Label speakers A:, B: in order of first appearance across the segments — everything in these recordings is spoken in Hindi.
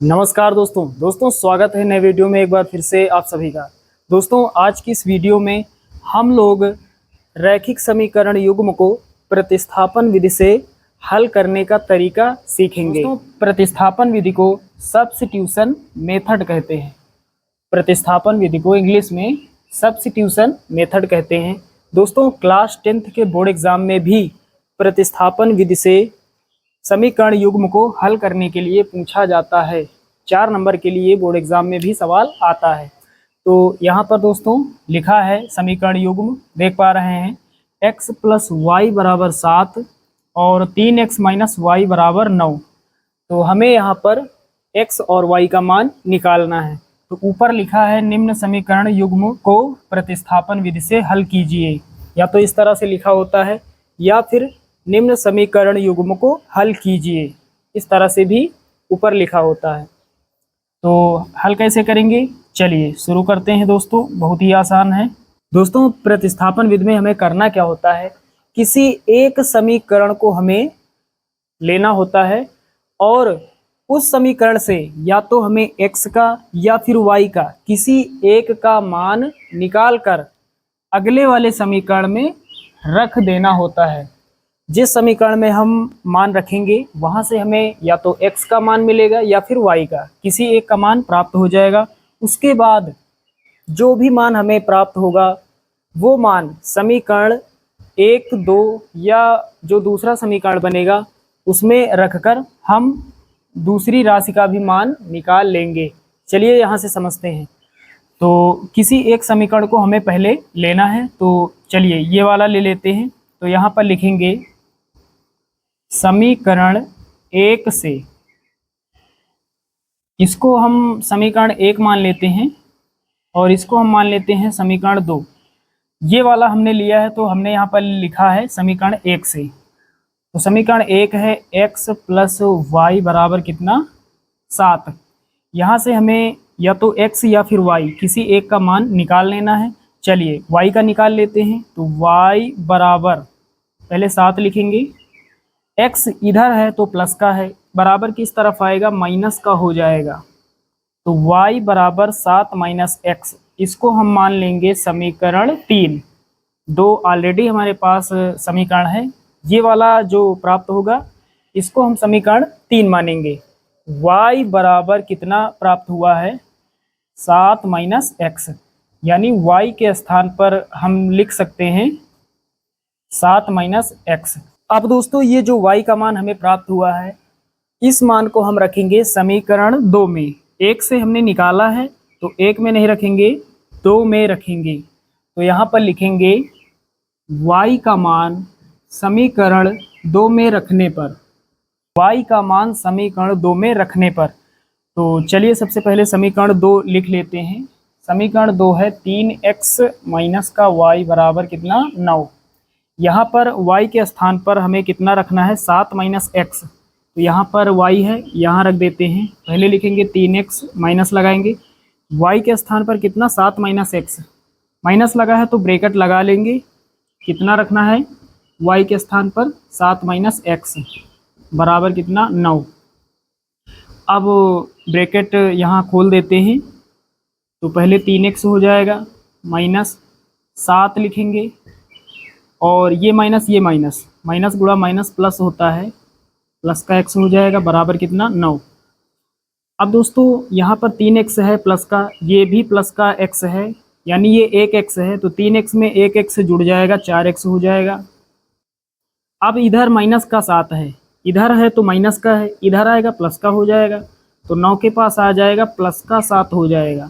A: नमस्कार दोस्तों स्वागत है नए वीडियो में एक बार फिर से आप सभी का। दोस्तों आज की इस वीडियो में हम लोग रैखिक समीकरण युग्म को प्रतिस्थापन विधि से हल करने का तरीका सीखेंगे। दोस्तों प्रतिस्थापन विधि को सब्स्टिट्यूशन मेथड कहते हैं। प्रतिस्थापन विधि को इंग्लिश में सब्स्टिट्यूशन मेथड कहते हैं। दोस्तों क्लास 10th के बोर्ड एग्जाम में भी प्रतिस्थापन विधि से समीकरण युग्म को हल करने के लिए पूछा जाता है। 4 नंबर के लिए बोर्ड एग्जाम में भी सवाल आता है। तो यहाँ पर दोस्तों लिखा है समीकरण युग्म, देख पा रहे हैं x + y = 7 और 3x - y = 9। तो हमें यहाँ पर x और y का मान निकालना है। तो ऊपर लिखा है निम्न समीकरण युग्म को प्रतिस्थापन विधि से हल कीजिए, या तो इस तरह से लिखा होता है या फिर निम्न समीकरण युग्म को हल कीजिए, इस तरह से भी ऊपर लिखा होता है। तो हल कैसे करेंगे, चलिए शुरू करते हैं दोस्तों। बहुत ही आसान है। दोस्तों प्रतिस्थापन विधि में हमें करना क्या होता है, किसी एक समीकरण को हमें लेना होता है और उस समीकरण से या तो हमें x का या फिर y का किसी एक का मान निकाल कर अगले वाले समीकरण में रख देना होता है। जिस समीकरण में हम मान रखेंगे वहां से हमें या तो x का मान मिलेगा या फिर y का किसी एक का मान प्राप्त हो जाएगा। उसके बाद जो भी मान हमें प्राप्त होगा वो मान समीकरण 1, 2 या जो दूसरा समीकरण बनेगा उसमें रखकर हम दूसरी राशि का भी मान निकाल लेंगे। चलिए यहाँ से समझते हैं। तो किसी एक समीकरण को हमें पहले लेना है, तो चलिए ये वाला ले लेते हैं। तो यहाँ पर लिखेंगे समीकरण 1 से, इसको हम समीकरण 1 मान लेते हैं और इसको हम मान लेते हैं समीकरण 2। ये वाला हमने लिया है तो हमने यहाँ पर लिखा है समीकरण 1 से। तो समीकरण 1 है x + y = कितना, 7। यहाँ से हमें या तो x या फिर y किसी एक का मान निकाल लेना है। चलिए y का निकाल लेते हैं। तो y बराबर पहले 7 लिखेंगे, x इधर है तो प्लस का है, बराबर किस तरफ आएगा, माइनस का हो जाएगा। तो y बराबर 7 - x, इसको हम मान लेंगे समीकरण 3। 2 ऑलरेडी हमारे पास समीकरण है, ये वाला जो प्राप्त होगा इसको हम समीकरण 3 मानेंगे। y बराबर कितना प्राप्त हुआ है, 7 - x, यानी y के स्थान पर हम लिख सकते हैं 7 - x। अब दोस्तों ये जो y का मान हमें प्राप्त हुआ है इस मान को हम रखेंगे समीकरण 2 में। 1 से हमने निकाला है तो 1 में नहीं रखेंगे, 2 में रखेंगे। तो यहाँ पर लिखेंगे y का मान समीकरण 2 में रखने पर, y का मान समीकरण 2 में रखने पर। तो चलिए सबसे पहले समीकरण 2 लिख लेते हैं। समीकरण 2 है 3x - का y बराबर कितना, 9। यहाँ पर y के स्थान पर हमें कितना रखना है, 7 - x। तो यहाँ पर y है, यहाँ रख देते हैं। पहले लिखेंगे 3x, माइनस लगाएंगे, y के स्थान पर कितना, 7 - x, माइनस लगा है तो ब्रैकेट लगा लेंगे। कितना रखना है y के स्थान पर, 7 - x बराबर कितना, 9। अब ब्रैकेट यहाँ खोल देते हैं। तो पहले 3x हो जाएगा, माइनस 7 लिखेंगे और ये माइनस माइनस गुणा माइनस प्लस होता है, प्लस का x हो जाएगा बराबर कितना, 9। अब दोस्तों यहाँ पर 3x है प्लस का, ये भी प्लस का x है, यानी ये 1x है। तो 3x में 1x जुड़ जाएगा, 4x हो जाएगा। अब इधर माइनस का 7 है, इधर है तो माइनस का है, इधर आएगा प्लस का हो जाएगा। तो 9 के पास आ जाएगा, प्लस का 7 हो जाएगा।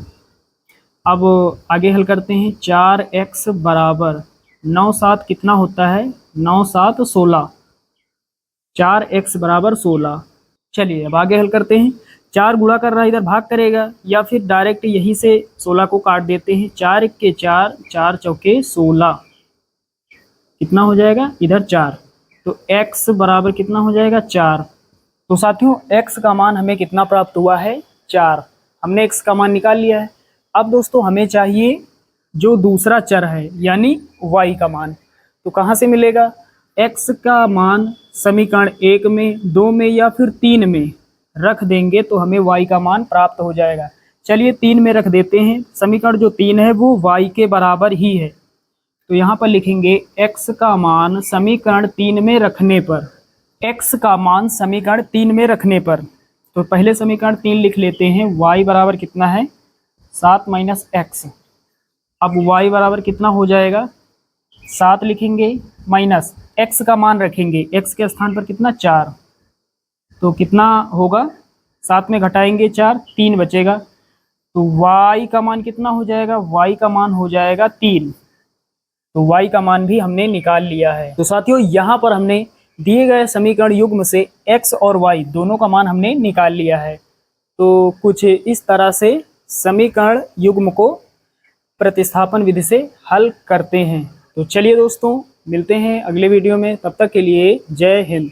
A: अब आगे हल करते हैं। 4x बराबर 9 7 कितना होता है, 9 7 16, 4x बराबर 16। चलिए अब आगे हल करते हैं। 4 गुणा कर रहा है, इधर भाग करेगा, या फिर डायरेक्ट यहीं से 16 को काट देते हैं। 4 1 के 4, 4 चौके 16, कितना हो जाएगा, इधर 4। तो x बराबर कितना हो जाएगा, 4। तो साथियों x का मान हमें कितना प्राप्त हुआ है, 4। हमने x का मान निकाल लिया है। अब दोस्तों हमें चाहिए जो दूसरा चर है यानी y का मान। तो कहाँ से मिलेगा, x का मान समीकरण 1 में, 2 में या फिर 3 में। रख देंगे तो हमें y का मान प्राप्त हो जाएगा। चलिए 3 में रख देते हैं। समीकरण जो 3 है वो y के बराबर ही है, तो यहाँ पर लिखेंगे x का मान समीकरण 3 में रखने पर, x का मान समीकरण 3 में रखने पर, तो पहले समीकरण 3 लिख लेते हैं। y बराबर कितना है 7 माइनस एक्स। अब y बराबर कितना हो जाएगा 7 लिखेंगे माइनस x का मान रखेंगे, x के स्थान पर कितना 4, तो कितना होगा 7 में घटाएंगे 4 3 बचेगा, तो y का मान कितना हो जाएगा, y का मान हो जाएगा 3। तो y का मान भी हमने निकाल लिया है। तो साथियों यहाँ पर हमने दिए गए समीकरण युग्म से x और y दोनों का मान हमने निकाल लिया है। तो कुछ इस तरह से समीकरण युग्म को प्रतिस्थापन विधि से हल करते हैं। तो चलिए दोस्तों मिलते हैं अगले वीडियो में, तब तक के लिए जय हिंद।